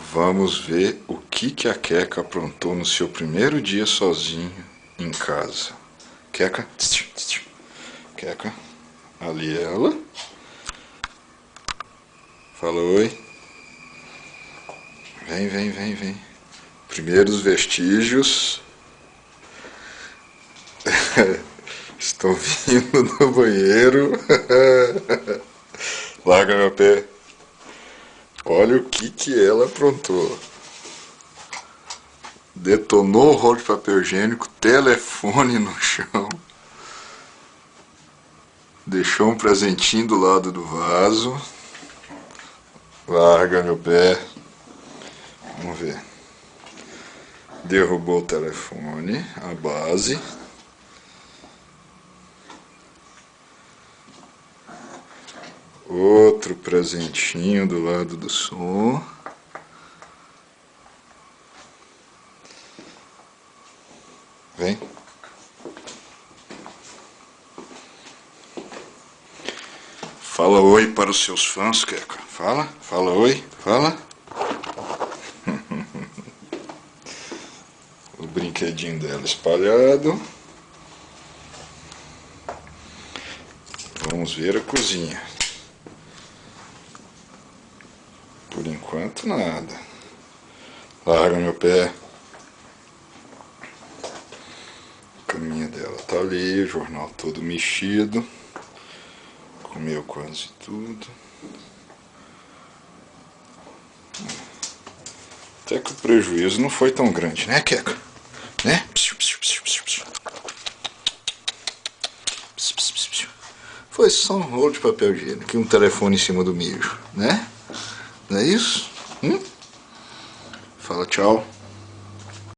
Vamos ver o que a Queca aprontou no seu primeiro dia sozinho em casa. Queca, Queca, ali ela. Fala oi. Vem, vem, vem, vem. Primeiros vestígios. Estou vindo do banheiro. Larga meu pé. Olha o que ela aprontou. Detonou o rolo de papel higiênico, telefone no chão. Deixou um presentinho do lado do vaso. Larga meu pé. Vamos ver. Derrubou o telefone, a base. Outro presentinho do lado do som. Vem. Fala oi para os seus fãs, Queca. Fala, fala oi, fala. O brinquedinho dela espalhado. Vamos ver a cozinha. Por enquanto nada. Larga meu pé. A caminha dela tá ali, o jornal todo mexido. Comeu quase tudo. Até que o prejuízo não foi tão grande, né, Queca? Né? Foi só um rolo de papel higiênico e um telefone em cima do mijo, né? Não é isso? Fala tchau.